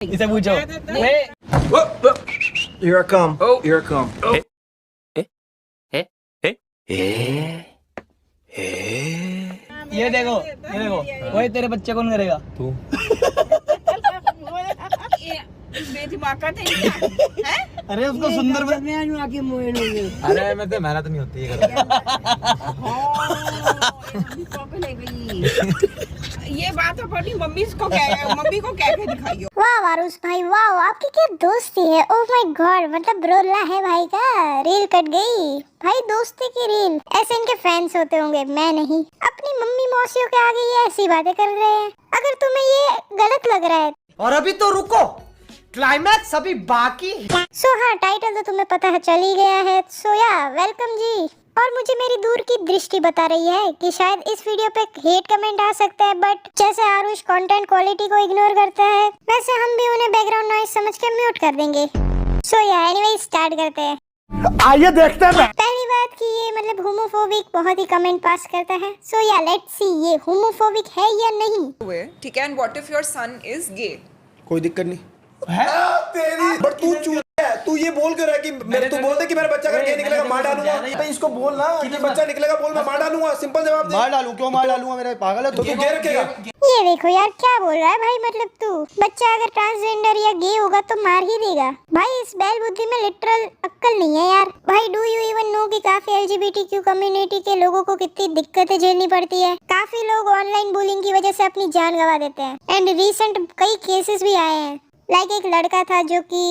इसे पूछो। Here I come. Oh. Here I come. ये देखो वही तेरे बच्चे कौन करेगा? तू। बेदिमाग का था। अरे उसको सुंदर अरे मैं तो मेहनत नहीं होती है ये बात अपनी मम्मी को कह के दिखाइयो। वाह आरुष भाई वाह, आपकी क्या दोस्ती है। ओह माय गॉड, मतलब रोला है भाई का। रील कट गई भाई, दोस्ती की रील। ऐसे इनके फैंस होते होंगे, मैं नहीं। अपनी मम्मी मौसियों के आगे ये ऐसी बातें कर रहे हैं। अगर तुम्हें ये गलत लग रहा है और अभी तो रुको, क्लाइमैक्स अभी बाकी। सो हाँ, टाइटल तो तुम्हें पता है चल ही गया है। सो या वेलकम जी। और मुझे मेरी दूर की दृष्टि बता रही है कि शायद इस वीडियो पे हेट कमेंट आ सकता है, बट जैसे आरुष कंटेंट क्वालिटी को इग्नोर करता है, वैसे हम भी उन्हें बैकग्राउंड नॉइज समझ के म्यूट कर देंगे। सो या एनीवे स्टार्ट करते हैं। आइए देखते हैं। पहली बात कि ये मतलब होमोफोबिक बहुत ही कमेंट पास करता है। सो या लेट्स सी ये होमोफोबिक है या नहीं। ठीक है, and what if your son is gay? कोई दिक्कत नहीं तेरी। बट तू चूत है, तू ये बोल क्यों रहा है कि तू बोल दे कि मेरा बच्चा अगर गए निकलेगा मार डालूंगा। भाई इसको बोल ना कि बच्चा निकलेगा, बोल मैं मार डालूंगा। सिंपल जवाब दे। मार डालूं? क्यों मार डालूंगा? मेरा पागल है तो तू गे रखेगा। ये देखो यार क्या बोल रहा है भाई, मतलब तू बच्चा अगर ट्रांसजेंडर या गे होगा तो मार ही देगा। भाई इस बैल बुद्धि में लिटरल अक्ल नहीं है यार। भाई डू यू इवन नो कि काफी एलजीबीटीक्यू कम्युनिटी के लोगों को कितनी दिक्कतें झेलनी पड़ती है। काफी लोग ऑनलाइन बुलिंग की वजह से अपनी जान गंवा देते हैं। एंड रिसेंट कई केसेस भी आए हैं। लाइक एक लड़का था जो कि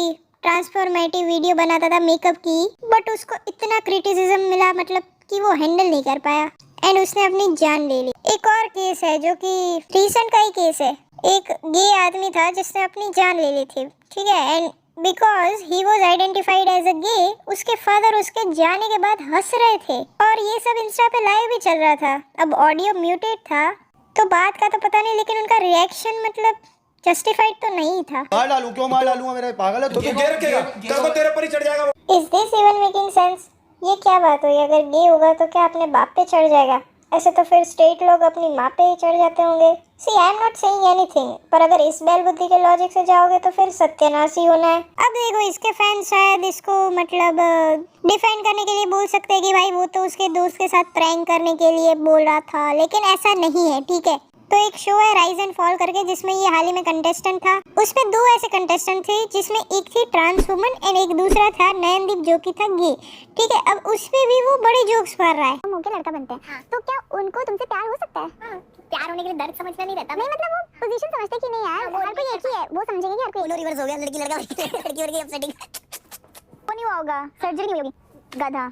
ट्रांसफॉर्मेटिव वीडियो बनाता था मेकअप की, बट उसको इतना क्रिटिसिज्म मिला मतलब कि वो हैंडल नहीं कर पाया एंड उसने अपनी जान ले ली। एक और केस है जो कि रीसेंट का ही केस है। एक गे आदमी था जिसने अपनी जान ले ली थी, ठीक है, and because he was identified as a gay, उसके फादर उसके जाने के बाद हंस रहे थे और ये सब इंस्टा पे लाइव भी चल रहा था। अब ऑडियो म्यूटेड था तो बात का तो पता नहीं, लेकिन उनका रिएक्शन मतलब जस्टिफाइड तो नहीं था। मार डालूं? क्यों मार डालूंगा? मेरा पागल है तो तू गे रखेगा। कल को तेरे पर ही चढ़ जाएगा वो। Is this even making sense? ये क्या बात हुई? अगर गे होगा तो क्या अपने बाप पे चढ़ जाएगा? ऐसे तो फिर स्ट्रेट लोग अपनी माँ पे ही चढ़ जाते होंगे। See I am not saying anything, पर अगर इस बैल बुद्धि के लॉजिक से जाओगे तो फिर सत्यानाश ही होना है। अब देखो इसके फैंस शायद इसको मतलब डिफेंड करने के लिए बोल सकते हैं कि भाई वो तो उसके दोस्त के साथ प्रैंक करने के लिए बोल रहा था, लेकिन ऐसा नहीं है, ठीक है। तो एक शो है राइज एंड फॉल करके जिसमें ये हाल ही में कंटेस्टेंट था। उसमें दो ऐसे कंटेस्टेंट थे जिसमें एक थी ट्रांस वुमन एंड एक दूसरा था नयनदीप जो कि था गे, ठीक है। अब उसमें भी वो बड़े जोक्स मार रहा है। हम उनके लड़का बनते हैं हाँ। तो क्या उनको तुमसे प्यार हो सकता है? हाँ। प्यार होने के लिए दर्द समझना नहीं रहता। नहीं मतलब वो पोजीशन समझते कि नहीं यार, हर कोई एक ही है, वो समझेंगे कि हर कोई रिवर्स हो गया, लड़की लड़का लड़की लड़की अपसेटिंग वो नहीं होगा, सर्जरी नहीं होगी गधा।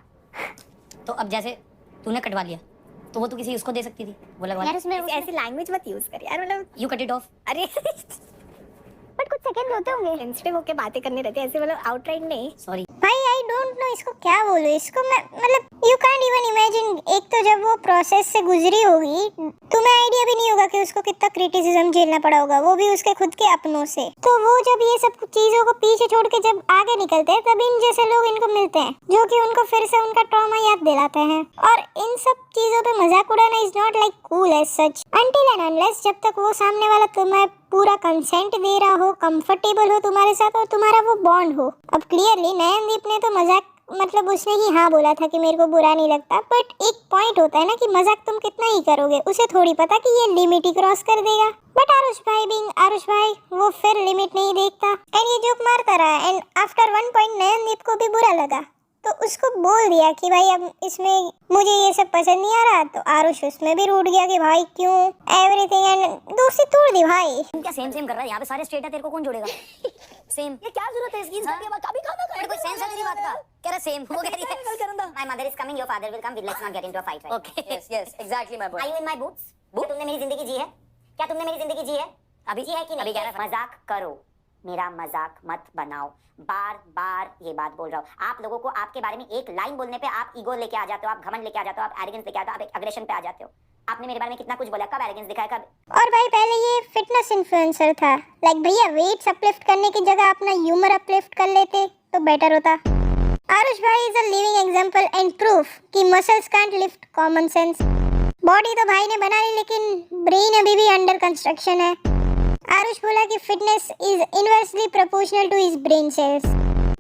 तो अब जैसे तूने कटवा लिया तो वो तू किसी उसको दे सकती थी, वो लगवा यार उसमें ऐसी लैंग्वेज मत यूज कर यार, मतलब यू कट इट ऑफ। अरे बट कुछ सेकंड होते होंगे सेंसिटिव होके बातें करनी रहती है ऐसे, मतलब आउटराइट नहीं। सॉरी भाई आई डोंट नो इसको क्या बोलूं। इसको मैं मतलब यू कांट इवन इमेजिन। एक तो जब वो प्रोसेस से गुजरी होगी तुम्हें आइडिया भी नहीं होगा कि उसको कितना क्रिटिसिज्म झेलना पड़ा होगा, वो भी उसके खुद के अपनों से। तो वो जब ये सब चीजों को पीछे छोड़ के जब आगे निकलते हैं तब इन जैसे लोग इनको मिलते हैं जो कि उनको फिर से उनका ट्रॉमा याद दिलाते हैं। और इन सब चीजों पे मजाक उड़ाना is not like cool as such until and unless जब तक वो सामने वाला तुम्हें पूरा कंसेंट दे रहा हो, कंफर्टेबल हो तुम्हारे साथ और तुम्हारा वो बॉन्ड हो। अब क्लियरली नयनदीप ने तो मजाक मतलब उसने ही हाँ बोला था कि मेरे को बुरा नहीं लगता, बट एक पॉइंट होता है ना कि मजाक तुम कितना ही करोगे, उसे थोड़ी पता कि ये लिमिट ही क्रॉस कर देगा। बट आरुष भाई बीइंग आरुष भाई वो फिर लिमिट नहीं देखता एंड ये जोक मारता रहा and after one point Nayandeep को भी बुरा लगा तो उसको बोल दिया कि भाई अब इसमें मुझे ये सब पसंद नहीं आ रहा। तो आरुष उसमें भी रूठ गया कि भाई क्यों एवरीथिंग एंड दोस्ती तोड़ दी भाई। तुम क्या सेम सेम कर रहा है? यहाँ पे सारे स्ट्रेट है, तेरे को कौन जोड़ेगा? सेम ये क्या जरूरत है इसकी? कभी खाना खाए कोई सेंस है तेरी बात का? कह रहा सेम वो कह रही है my mother is coming, your father will come, let's not get into a fight, right? Okay yes yes exactly my boy. Are you in my boots? क्या तुमने मेरी जिंदगी जी है? क्या तुमने मेरी जिंदगी जी है? अभी जी है कि नहीं? अभी कह रहा मजाक करो, मेरा मजाक मत बनाओ। बार बार ये बात बोल रहा हूँ। आप लोगों को आपके बारे में एक लाइन बोलने पे आप ईगो लेके आ जाते हो, आप घमंड लेके आ जाते हो, आप एरोगेंस लेके आ जाते हो, आप एग्रेशन पे आ जाते हो। आपने मेरे बारे में कितना कुछ बोला, कब एरोगेंस दिखाया, कब? और भाई पहले ये फिटनेस इन्फ्लुएंसर था, लाइक भैया वेट्स अपलिफ्ट करने की जगह अपना ह्यूमर अपलिफ्ट कर लेते तो बेटर होता। आरुष भाई is a living example and proof कि muscles can't lift common sense. Body तो भाई ने बना ली लेकिन ब्रेन अभी भी अंडर कंस्ट्रक्शन है। आरुष बोला कि fitness is inversely proportional to his brain cells.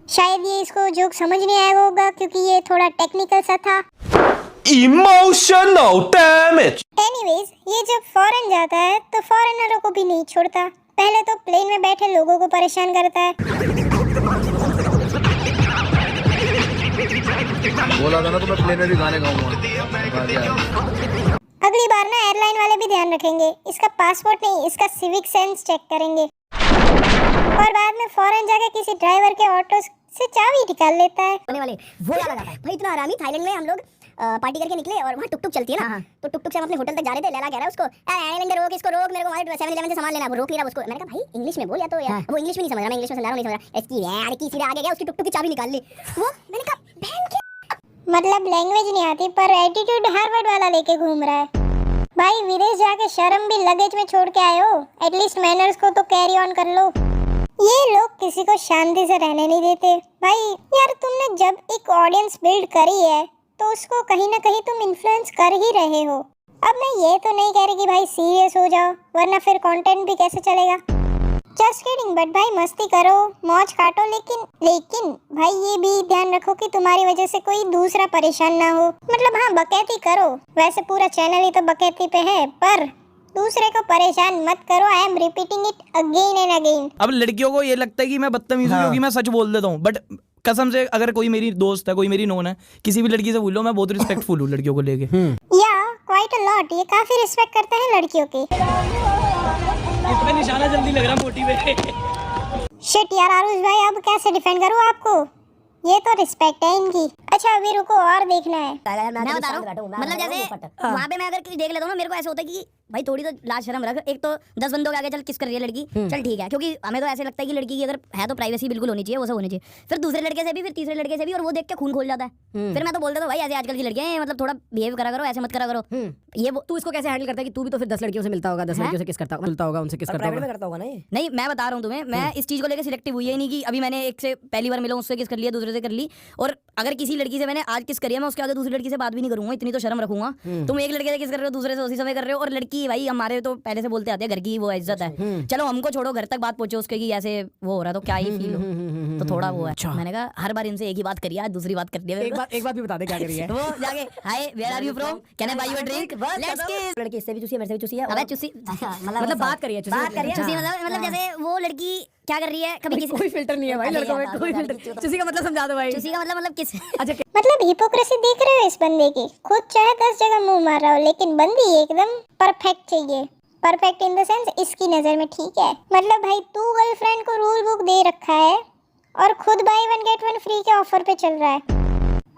शायद ये इसको जोक समझ नहीं आया होगा क्योंकि ये थोड़ा टेक्निकल सा था। Emotional damage. एनीवेज, ये जब फॉरेन जाता है तो फॉरेनरों को भी नहीं छोड़ता। पहले तो प्लेन में बैठे लोगों को परेशान करता है। बोला था ना तो मैं प्लेन में भी गाने गाऊंगा। अगली बार ना एयरलाइन वाले भी ध्यान रखेंगे, इसका पासपोर्ट नहीं इसका सिविक सेंस चेक करेंगे। और बाद में फॉरेन जाके किसी ड्राइवर के ऑटो से चाबी निकाल लेता है। होने वाले वो याद आ जाता है भाई, इतना आरामी। थाईलैंड में हम लोग पार्टी करके निकले और वहाँ टुक टुक चलती है ना, तो टुक टुक से हम अपने होटल तक जा रहे थे। लैला कह रहा है उसको, आइलैंडर रोक इसको, रोक, मेरे को वहाँ 7-11 से सामान लेना है। वो रोक नहीं रहा उसको। मैंने कहा भाई इंग्लिश में बोल, या तो यार वो इंग्लिश में नहीं समझ रहा, मैं इंग्लिश में समझा रहा हूँ, नहीं समझ रहा। इसकी यार की सीधे आगे गया, उसकी टुक टुक की चाबी निकाल ली। वो मैंने कहा बहन की, मतलब लैंग्वेज नहीं आती पर एटीट्यूड हार्वर्ड वाला लेके घूम रहा है। भाई विदेश जाके शर्म भी लगेज में छोड़ के आए हो, एटलीस्ट मैनर्स को तो कैरी ऑन कर लो। ये लोग किसी को शांति से रहने नहीं देते। भाई यार तुमने जब एक ऑडियंस बिल्ड करी है तो उसको कहीं ना कहीं तुम इन्फ्लुएंस कर ही रहे हो। अब मैं ये तो नहीं कह रही कि भाई सीरियस हो जाओ, वरना फिर कंटेंट भी कैसे चलेगा। जस्ट किडिंग, बट भाई मस्ती करो, मौज काटो, लेकिन भाई ये भी ध्यान रखो कि तुम्हारी वजह से कोई दूसरा परेशान ना हो। मतलब हाँ बकैती करो, वैसे पूरा चैनल ही तो बकैती पे है, पर दूसरे को परेशान मत करो। I am repeating it again and again. अब लड़कियों को ये लगता है कि मैं बदतमीज हूं क्योंकि मैं सच बोल देता हूँ, बट कसम से अगर कोई मेरी दोस्त है, कोई मेरी नोन है, किसी भी लड़की से बोलो, मैं बहुत रिस्पेक्टफुल हूँ लड़कियों को लेके। या क्वाइट अ लॉट, ये काफी रिस्पेक्ट करते हैं लड़कियों की। इस पे निशाना जल्दी लग रहा मोटी पे। शिट यार आरुष भाई, अब कैसे डिफेंड करूँ आपको, ये तो रिस्पेक्ट है इनकी। अच्छा अभी रुको और देखना है। मैं बता रहा हूँ, मतलब जैसे वहाँ पे मैं अगर किसी देख लेता हूँ ना, मेरे को ऐसा होता है कि भाई थोड़ी तो लाज शर्म रख। एक तो 10 बंदों के आगे चल किस कर रही है लड़की, चल ठीक है, क्योंकि हमें तो ऐसे लगता है कि लड़की की अगर है तो प्राइवेसी बिल्कुल होनी चाहिए, वो सब होनी चाहिए। फिर दूसरे लड़के से भी, फिर तीसरे लड़के से भी, और वो देख के खून खोल जाता है। फिर मैं तो बोल देता हूँ भाई ऐसे आजकल की लड़कियां हैं, मतलब थोड़ा बिहेव करा करो, ऐसे मत करा करो। ये तू इसको कैसे हैंडल करता है कि तू भी तो फिर 10 लड़कियों से मिलता होगा, 10 लड़कियों से किस करता होगा, मिलता होगा, उनसे किस करता होगा। नहीं, मैं बता रहा हूँ तुम्हें, मैं इस चीज को लेकर सिलेक्टिव हुई है नहीं कि अभी मैंने एक से पहली बार मिला, उससे किस कर लिया, दूसरे से कर ली। और अगर किसी लड़की से मैंने आज किस करी है, मैं उसके आगे दूसरी लड़की से बात भी नहीं करूंगा, इतनी तो शर्म रखूंगा। तुम एक लड़के से किस कर रहे हो, दूसरे से उसी समय कर रहे हो। और लड़की भाई हमारे तो पहले से बोलते आते हैं घर की वो इज्जत है। चलो हमको छोड़ो, घर तक बात पहुंचे उसके कि ऐसे वो हो रहा तो क्या ही फील हो, तो थोड़ा वो है। मैंने कहा हर बार इनसे एक ही बात करिए, आज दूसरी बात कर दिया। एक बात भी बता दे क्या करी है। वो जाके hi where are you from, can I buy you a drink, let's kiss. लड़की इससे भी चूसी है, मेरे से भी चूसी है। अबे चूसी मतलब बात करिए, चूसी मतलब जैसे वो लड़की क्या कर रही है, कभी किसी कोई फिल्टर नहीं है भाई लड़कों में, कोई फिल्टर। चूसी का मतलब समझा दो भाई। चूसी का मतलब किस। अच्छा मतलब हिपोक्रेसी देख रहे हो इस बंदे की, खुद चाहे 10 जगह मुंह मार रहा हो, लेकिन बंदी एकदम परफेक्ट चाहिए। परफेक्ट इन द सेंस इसकी नजर में, ठीक है। मतलब भाई तू गर्लफ्रेंड को रूल बुक दे रखा है और खुद बाय 1 गेट 1 फ्री के ऑफर पे चल रहा है।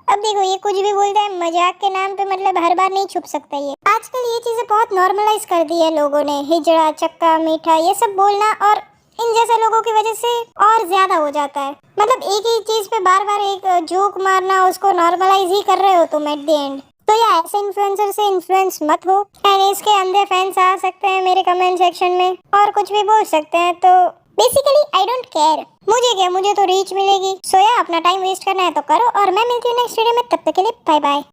अब देखो ये कुछ भी बोलता है मजाक के नाम पे, मतलब हर बार नहीं छुप सकता ये। आजकल ये चीजें बहुत नॉर्मलाइज कर दी है लोगों ने, हिजड़ा, चक्का, मीठा, ये सब बोलना, और इन जैसे लोगों की वजह से और ज्यादा हो जाता है। मतलब एक ही चीज पे बार बार एक जोक मारना, उसको नॉर्मलाइज ही कर रहे हो तुम एट द एंड। तो या ऐसे इन्फ्लुएंसर से इन्फ्लुएंस मत हो। एंड इसके अंदर फैंस आ सकते हैं मेरे कमेंट सेक्शन में और कुछ भी बोल सकते हैं, तो बेसिकली आई डोंट केयर। मुझे क्या, मुझे तो रीच मिलेगी। सो या अपना टाइम वेस्ट करना है तो करो, और मैं मिलती हूँ नेक्स्ट वीडियो में, तब तक के लिए बाय बाय।